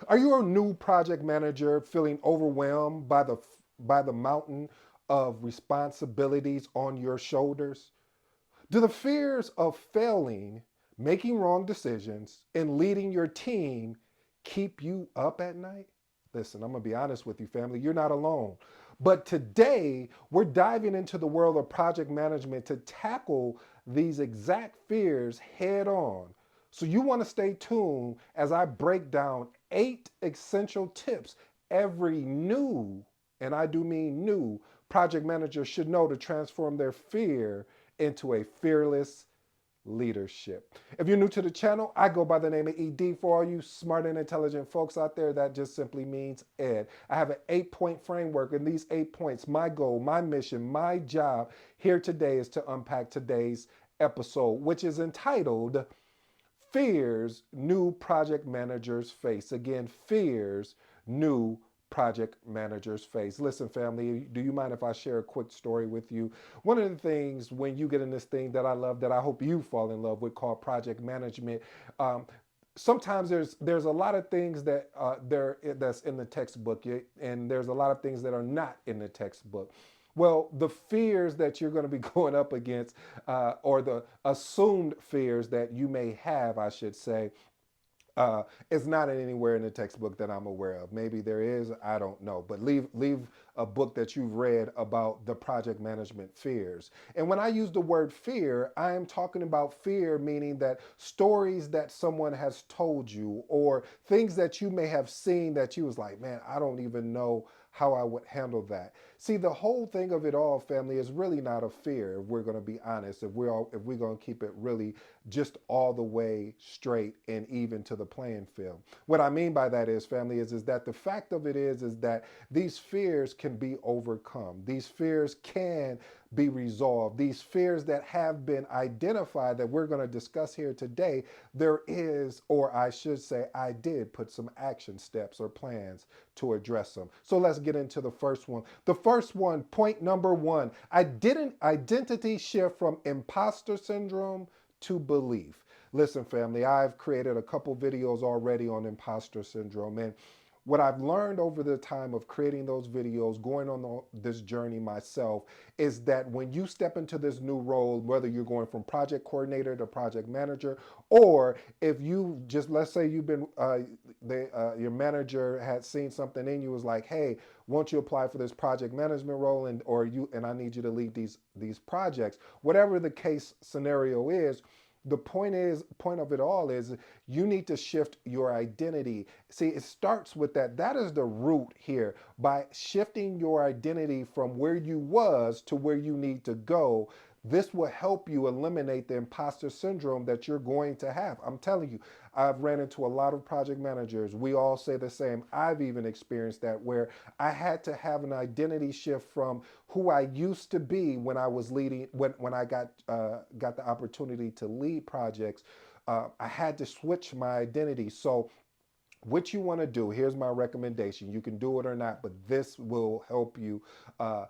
Are you a new project manager feeling overwhelmed by the mountain of responsibilities on your shoulders? Do the fears of failing, making wrong decisions, and leading your team keep you up at night? Listen, I'm going to be honest with you, family. You're not alone. But today, we're diving into the world of project management to tackle these exact fears head on. So, you want to stay tuned as I break down 8 essential tips every new, and I do mean new, project manager should know to transform their fear into a fearless leadership. If you're new to the channel, I go by the name of ED. For all you smart and intelligent folks out there, that just simply means Ed. I have an 8 point framework, and these 8 points, my goal, my mission, my job here today is to unpack today's episode, which is entitled Fears New Project Managers Face. Again, fears new project managers face. Listen, family, do you mind if I share a quick story with you? One of the things when you get in this thing that I love, that I hope you fall in love with, called project management, um, sometimes there's a lot of things that that's in the textbook, and there's a lot of things that are not in the textbook. Well, the fears that you're going to be going up against, or the assumed fears that you may have, I should say, it's not anywhere in the textbook that I'm aware of. Maybe there is, I don't know. But leave a book that you've read about the project management fears. And when I use the word fear, I am talking about fear, meaning that stories that someone has told you, or things that you may have seen that you was like, man, I don't even know how I would handle that. See, the whole thing of it all, family, is really not a fear. If we're going to be honest, if we're going to keep it really just all the way straight and even to the playing field. What I mean by that is, family, is that the fact of it is that these fears can be overcome. These fears can be resolved. These fears that have been identified that we're going to discuss here today, there is, or I should say, I did put some action steps or plans to address them. So let's get into the first one. The first one, point number one, I did an identity shift from imposter syndrome to belief. Listen, family, I've created a couple videos already on imposter syndrome, and what I've learned over the time of creating those videos, going on this journey myself, is that when you step into this new role, whether you're going from project coordinator to project manager, or if you just, let's say you've been, your manager had seen something in you, was like, hey, won't you apply for this project management role, and I need you to lead these projects, whatever the case scenario is. The point of it all is you need to shift your identity. See, it starts with that. That is the root here. By shifting your identity from where you was to where you need to go, this will help you eliminate the imposter syndrome that you're going to have. I'm telling you, I've ran into a lot of project managers. We all say the same. I've even experienced that, where I had to have an identity shift from who I used to be when I was leading, when I got the opportunity to lead projects. I had to switch my identity. So what you want to do, here's my recommendation. You can do it or not, but this will help you uh,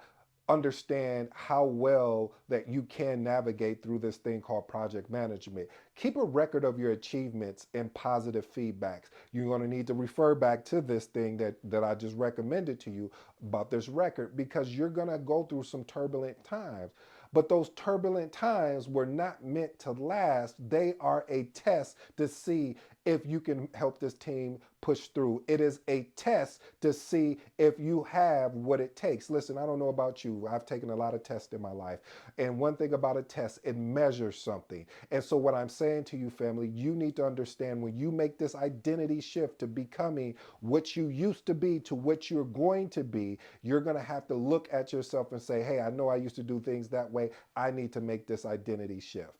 understand how well that you can navigate through this thing called project management. Keep a record of your achievements and positive feedbacks. You're going to need to refer back to this thing that I just recommended to you about this record, because you're going to go through some turbulent times. But those turbulent times were not meant to last. They are a test to see if you can help this team push through. It is a test to see if you have what it takes. Listen, I don't know about you. I've taken a lot of tests in my life. And one thing about a test, it measures something. And so what I'm saying to you, family, you need to understand, when you make this identity shift to becoming what you used to be to what you're going to be, you're going to have to look at yourself and say, hey, I know I used to do things that way. I need to make this identity shift.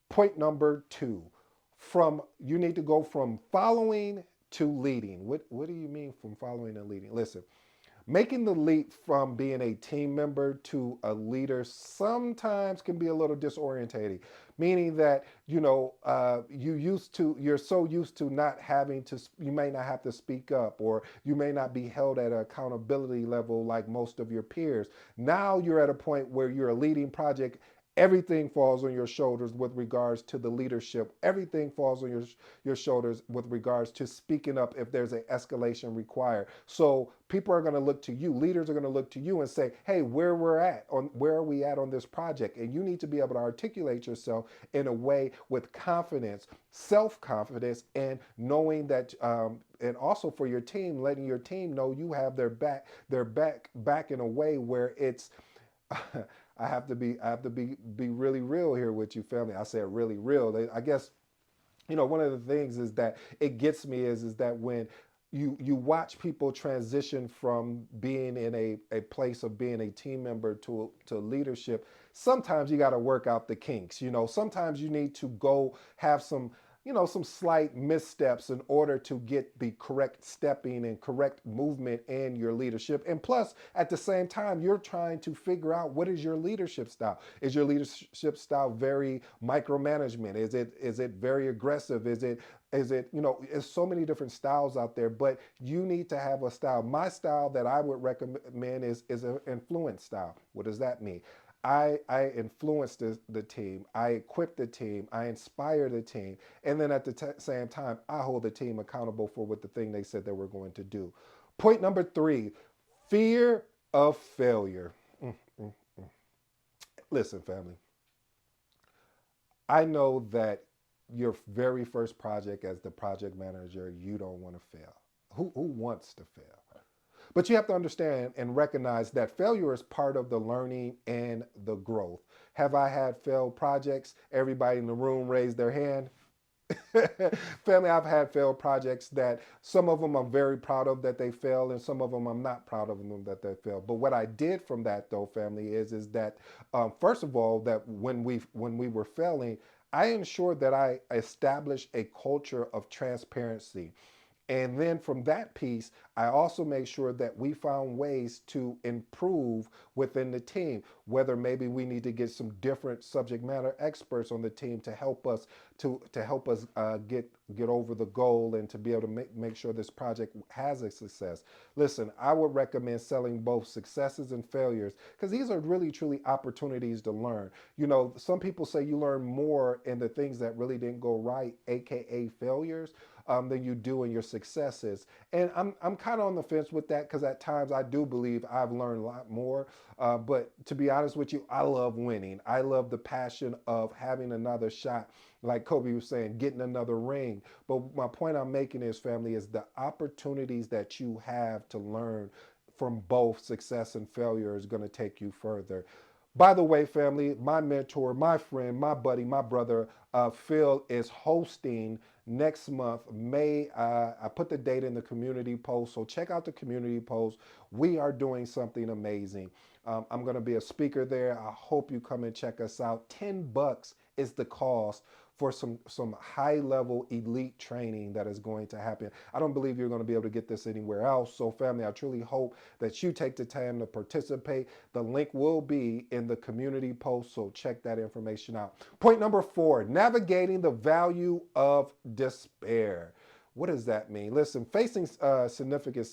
Point number two, from you need to go from following to leading. What do you mean from following and leading? Listen, making the leap from being a team member to a leader sometimes can be a little disorientating, meaning that you're so used to not having to, you may not have to speak up, or you may not be held at an accountability level like most of your peers. Now you're at a point where you're a leading project Everything falls on your shoulders with regards to the leadership. Everything falls on your shoulders with regards to speaking up if there's an escalation required. So people are going to look to you. Leaders are going to look to you and say, "Hey, where are we at on this project?" And you need to be able to articulate yourself in a way with confidence, self-confidence, and knowing that, and also for your team, letting your team know you have their back in a way where it's I have to be really real here with you, family. I said really real. I guess one of the things is that it gets me is that when you watch people transition from being in a place of being a team member to leadership, sometimes you got to work out the kinks. Sometimes you need to go have some slight missteps in order to get the correct stepping and correct movement in your leadership. And plus, at the same time, you're trying to figure out what is your leadership style. Is your leadership style very micromanagement? Is it very aggressive? There's so many different styles out there, but you need to have a style. My style that I would recommend is an influence style. What does that mean? I influence the team, I equip the team, I inspire the team, and then at the same time, I hold the team accountable for what the thing they said they were going to do. Point number three, fear of failure. Mm, mm. Listen, family, I know that your very first project as the project manager, you don't want to fail. Who wants to fail? But you have to understand and recognize that failure is part of the learning and the growth. Have I had failed projects? Everybody in the room raised their hand. Family, I've had failed projects that some of them I'm very proud of that they failed, and some of them I'm not proud of them that they failed. But what I did from that, though, family, is that first of all, that when we were failing, I ensured that I established a culture of transparency. And then from that piece, I also make sure that we found ways to improve within the team, whether maybe we need to get some different subject matter experts on the team to help us get over the goal and to be able to make sure this project has a success. Listen, I would recommend selling both successes and failures because these are really truly opportunities to learn. Some people say you learn more in the things that really didn't go right, aka failures, than you do in your successes. And I'm kind of on the fence with that because at times I do believe I've learned a lot more. But to be honest with you, I love winning. I love the passion of having another shot. Like Kobe was saying, getting another ring. But my point I'm making is, family, is the opportunities that you have to learn from both success and failure is going to take you further. By the way, family, my mentor, my friend, my buddy, my brother, Phil, is hosting next month, May. I put the date in the community post, so check out the community post. We are doing something amazing. I'm going to be a speaker there. I hope you come and check us out. $10 is the cost for some high level elite training that is going to happen. I don't believe you're going to be able to get this anywhere else. So family, I truly hope that you take the time to participate. The link will be in the community post, so check that information out. Point number four, navigating the value of despair. What does that mean? Listen, facing significant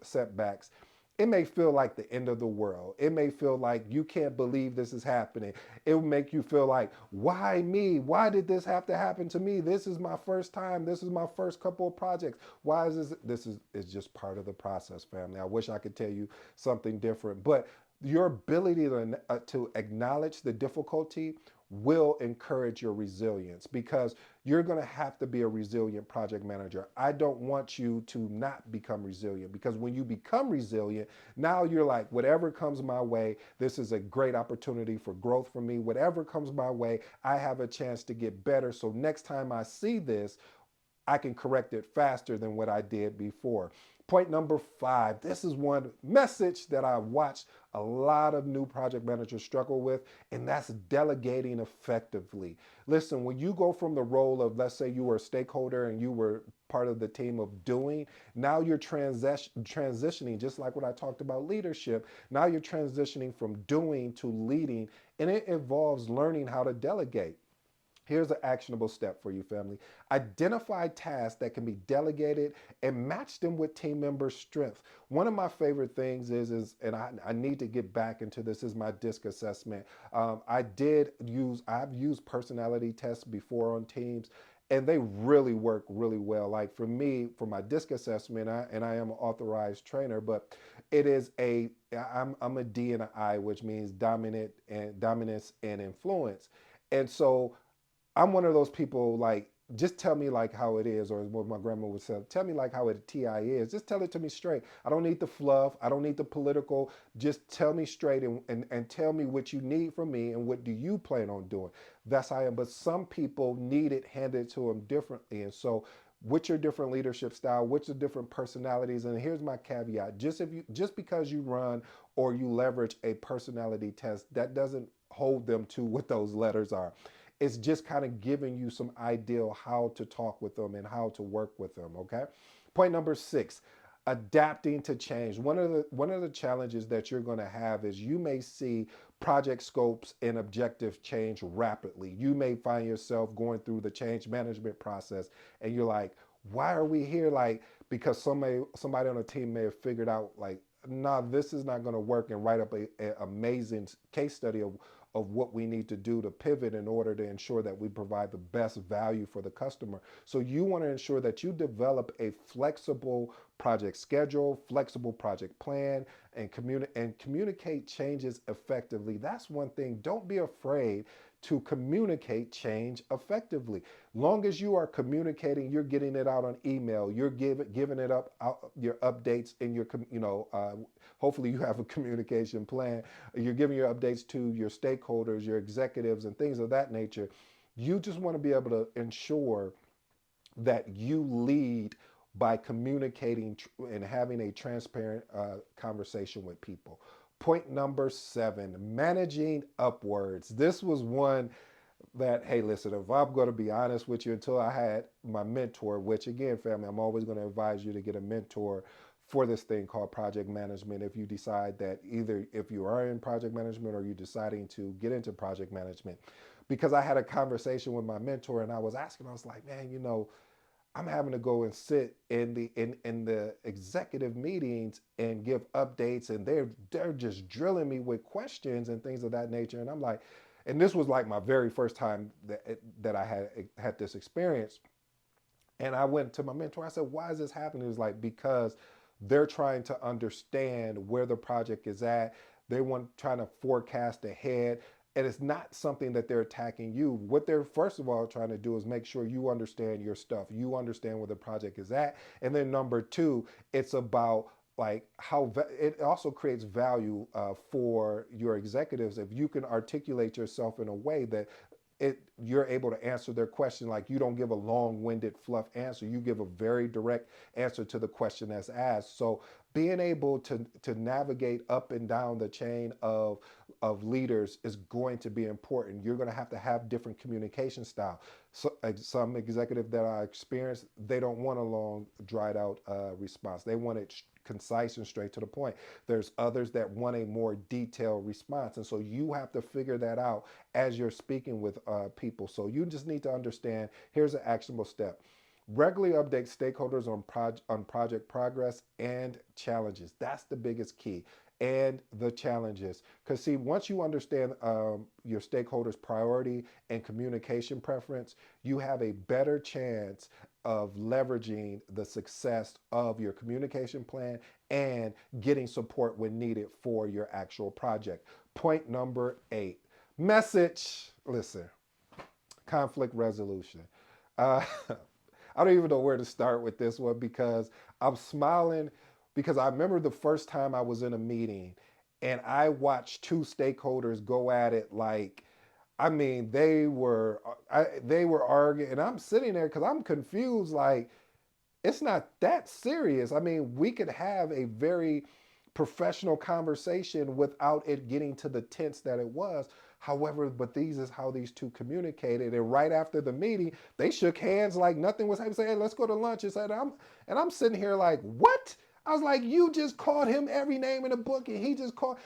setbacks, it may feel like the end of the world. It may feel like you can't believe this is happening. It will make you feel like, why me? Why did this have to happen to me? This is my first time. This is my first couple of projects. Why is this? This is just part of the process, family. I wish I could tell you something different, but your ability to acknowledge the difficulty will encourage your resilience because you're going to have to be a resilient project manager. I don't want you to not become resilient because when you become resilient, now you're like, whatever comes my way, this is a great opportunity for growth for me. Whatever comes my way, I have a chance to get better. So next time I see this, I can correct it faster than what I did before. Point number five, this is one message that I watched a lot of new project managers struggle with, and that's delegating effectively. Listen, when you go from the role of, let's say you were a stakeholder and you were part of the team of doing, now you're transitioning, just like what I talked about leadership. Now you're transitioning from doing to leading, and it involves learning how to delegate. Here's an actionable step for you, family. Identify tasks that can be delegated and match them with team members' strength. One of my favorite things is and I need to get back into this, is my DISC assessment. I've used personality tests before on teams, and they really work really well. Like for me, for my DISC assessment, and I am an authorized trainer, but it is I'm a D and an I, which means dominance and influence. And so I'm one of those people, like, just tell me like how it is, or what my grandma would say, tell me like how it TI is. Just tell it to me straight. I don't need the fluff. I don't need the political. Just tell me straight, and tell me what you need from me and what do you plan on doing. That's how I am. But some people need it handed to them differently. And so what's your different leadership style, what's the different personalities, and here's my caveat: just because you run or you leverage a personality test, that doesn't hold them to what those letters are. It's just kind of giving you some ideal how to talk with them and how to work with them. Okay. Point number 6: adapting to change. One of the challenges that you're going to have is you may see project scopes and objectives change rapidly. You may find yourself going through the change management process, and you're like, why are we here? Like, because somebody on a team may have figured out, like, nah, this is not going to work, and write up a amazing case study of what we need to do to pivot in order to ensure that we provide the best value for the customer. So you want to ensure that you develop a flexible project schedule, flexible project plan, and communicate changes effectively. That's one thing. Don't be afraid to communicate change effectively. Long as you are communicating, you're getting it out on email, you're giving it up out your updates in your hopefully you have a communication plan. You're giving your updates to your stakeholders, your executives, and things of that nature. You just want to be able to ensure that you lead by communicating and having a transparent conversation with people. Point number 7: managing upwards. This was one that, hey, listen, if I'm going to be honest with you, until I had my mentor, which again, family, I'm always going to advise you to get a mentor for this thing called project management. If you decide that, either if you are in project management or you're deciding to get into project management, because I had a conversation with my mentor and I was asking, I was like, man, I'm having to go and sit in the executive meetings and give updates, and they're just drilling me with questions and things of that nature. And I'm like, and this was like my very first time that I had this experience. And I went to my mentor. I said, "Why is this happening?" He was like, "Because they're trying to understand where the project is at. They want trying to forecast ahead." And it's not something that they're attacking you. What they're first of all trying to do is make sure you understand your stuff. You understand where the project is at. And then number two, it's about like how it also creates value for your executives if you can articulate yourself in a way that you're able to answer their question. Like, you don't give a long-winded fluff answer, you give a very direct answer to the question that's asked. So being able to navigate up and down the chain of leaders is going to be important. You're going to have different communication style. So some executive that I experienced, they don't want a long dried out response. They want it concise and straight to the point. There's others that want a more detailed response, and so you have to figure that out as you're speaking with people. So you just need to understand. Here's an actionable step: regularly update stakeholders on project progress and challenges. That's the biggest key. And the challenges, because see, once you understand your stakeholders priority and communication preference, you have a better chance of leveraging the success of your communication plan and getting support when needed for your actual project. Point number 8: message. Listen, conflict resolution. Uh, I don't even know where to start with this one, because I'm smiling because I remember the first time I was in a meeting and I watched two stakeholders go at it. Like, I mean, they were arguing, and I'm sitting there because I'm confused. Like, it's not that serious. I mean, we could have a very professional conversation without it getting to the tense that it was. However, but these is how these two communicated. And right after the meeting, they shook hands like nothing was happening. Say, "Hey, let's go to lunch." And I'm sitting here like, what? I was like, you just called him every name in the book, and he just called,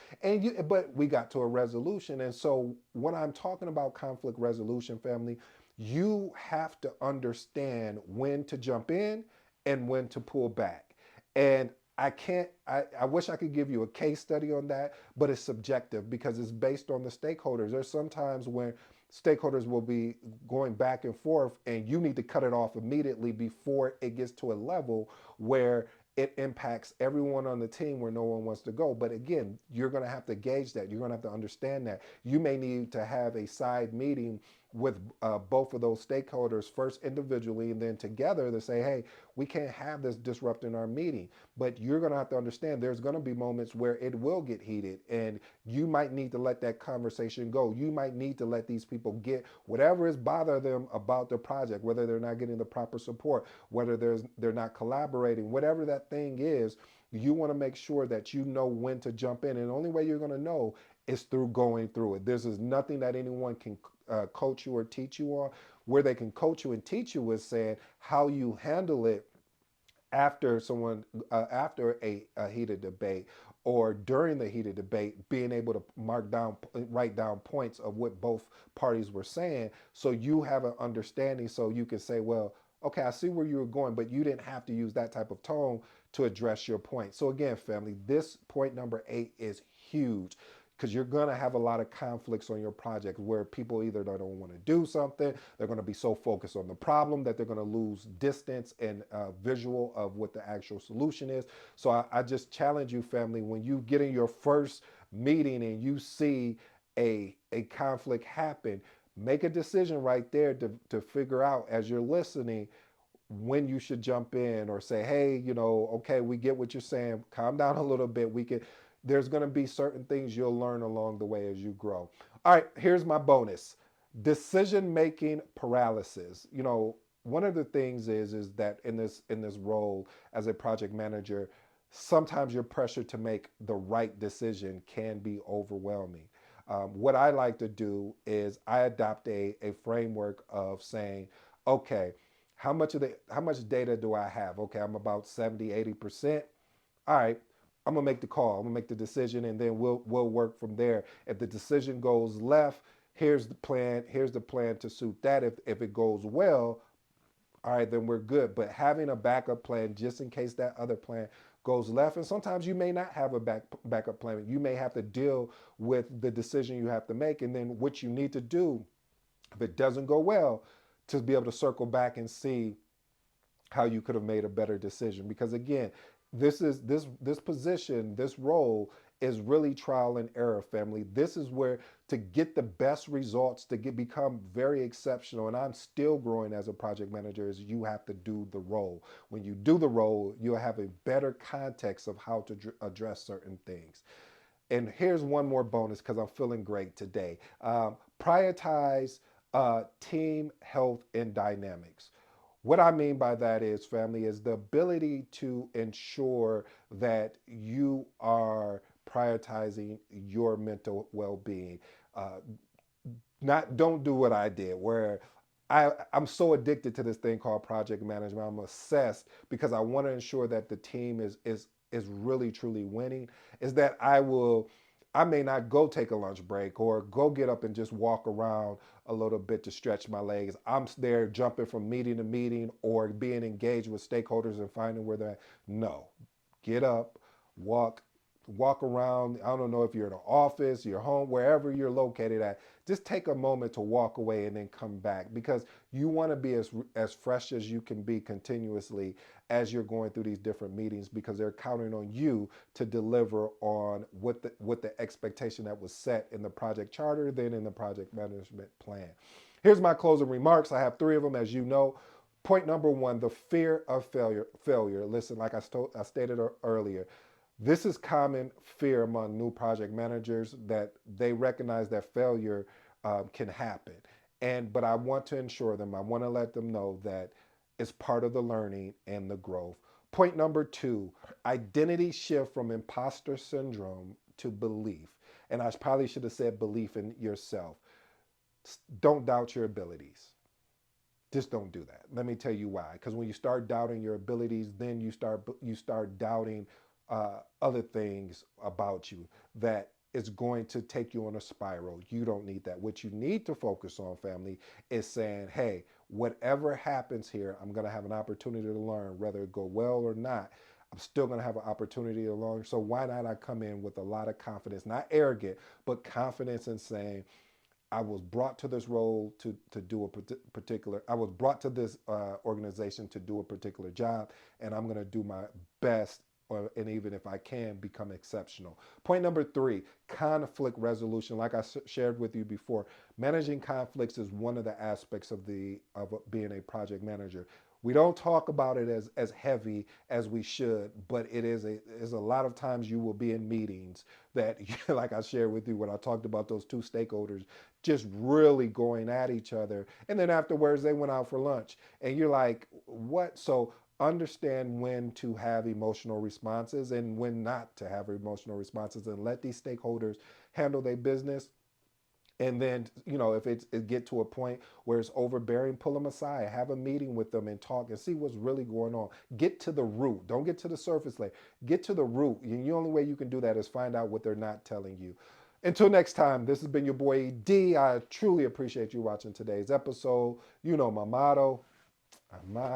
but we got to a resolution. And so when I'm talking about conflict resolution, family, You have to understand when to jump in and when to pull back. And I wish I could give you a case study on that, but it's subjective because it's based on the stakeholders. There's sometimes when stakeholders will be going back and forth and you need to cut it off immediately before it gets to a level where it impacts everyone on the team where no one wants to go. But again, you're going to have to gauge that. You're going to have to understand that. You may need to have a side meeting with both of those stakeholders first individually and then together to say, hey, we can't have this disrupting our meeting. But you're going to have to understand there's going to be moments where it will get heated and you might need to let that conversation go. You might need to let these people get whatever is bothering them about the project, whether they're not getting the proper support, whether they're not collaborating, whatever that thing is. You want to make sure that you know when to jump in, and the only way you're going to know is through going through it. This is nothing that anyone can coach you or teach you on. Where they can coach you and teach you is saying how you handle it after a heated debate or during the heated debate, being able to write down points of what both parties were saying, so you have an understanding, so you can say, well, okay, I see where you were going, but you didn't have to use that type of tone to address your point. So again, family, this point number 8 is huge because you're going to have a lot of conflicts on your project where people either don't want to do something, they're going to be so focused on the problem that they're going to lose distance and visual of what the actual solution is. So I just challenge you, family, when you get in your first meeting and you see a conflict happen, make a decision right there to figure out as you're listening when you should jump in or say, hey, okay, we get what you're saying. Calm down a little bit. There's going to be certain things you'll learn along the way as you grow. All right, here's my bonus. Decision making paralysis. One of the things is that in this role as a project manager, sometimes your pressure to make the right decision can be overwhelming. What I like to do is I adopt a framework of saying, okay, how much data do I have? Okay, I'm about 70, 80%. All right, I'm gonna make the call. I'm gonna make the decision, and then we'll work from there. If the decision goes left, here's the plan. Here's the plan to suit that. If it goes well, all right, then we're good. But having a backup plan just in case that other plan goes left, and sometimes you may not have a backup plan. You may have to deal with the decision you have to make, and then what you need to do if it doesn't go well, to be able to circle back and see how you could have made a better decision. Because again, this position, this role is really trial and error, family. This is where to get the best results, to become very exceptional, and I'm still growing as a project manager, is you have to do the role. When you do the role, you'll have a better context of how to address certain things. And here's one more bonus because I'm feeling great today. Prioritize team health and dynamics. What I mean by that is, family, is the ability to ensure that you are prioritizing your mental well-being. Uh, not don't do what I did, where I'm so addicted to this thing called project management. I'm obsessed because I want to ensure that the team is really truly winning. Is that I may not go take a lunch break or go get up and just walk around a little bit to stretch my legs. I'm there jumping from meeting to meeting or being engaged with stakeholders and finding where they're at. No, get up, walk, walk around. I don't know if you're in an office, your home, wherever you're located at. Just take a moment to walk away and then come back, because you want to be as fresh as you can be continuously as you're going through these different meetings, because they're counting on you to deliver on what the expectation that was set in the project charter, then in the project management plan. Here's my closing remarks. I have 3 of them, as you know. Point number 1, the fear of failure. Listen, like I stated earlier, this is common fear among new project managers, that they recognize that failure can happen. But I want to ensure them, I want to let them know that it's part of the learning and the growth. Point number 2, identity shift from imposter syndrome to belief. And I probably should have said belief in yourself. Don't doubt your abilities. Just don't do that. Let me tell you why. Because when you start doubting your abilities, then you start doubting other things about you that is going to take you on a spiral. You don't need that. What you need to focus on, family, is saying, hey, whatever happens here, I'm going to have an opportunity to learn, whether it go well or not. I'm still going to have an opportunity to learn. So why not I come in with a lot of confidence, not arrogant, but confidence in saying, I was brought to this role to do a particular, I was brought to this organization to do a particular job, and I'm going to do my best, and even if I can, become exceptional. Point number three, conflict resolution. Like I shared with you before, managing conflicts is one of the aspects of being a project manager. We don't talk about it as heavy as we should, but is a lot of times you will be in meetings that, like I shared with you when I talked about those two stakeholders just really going at each other, and then afterwards they went out for lunch, and you're like, what? So understand when to have emotional responses and when not to have emotional responses, and let these stakeholders handle their business. And then, if it get to a point where it's overbearing, pull them aside, have a meeting with them and talk and see what's really going on. Get to the root. Don't get to the surface layer. Get to the root. And the only way you can do that is find out what they're not telling you. Until next time, this has been your boy D. I truly appreciate you watching today's episode. You know my motto. I'm out.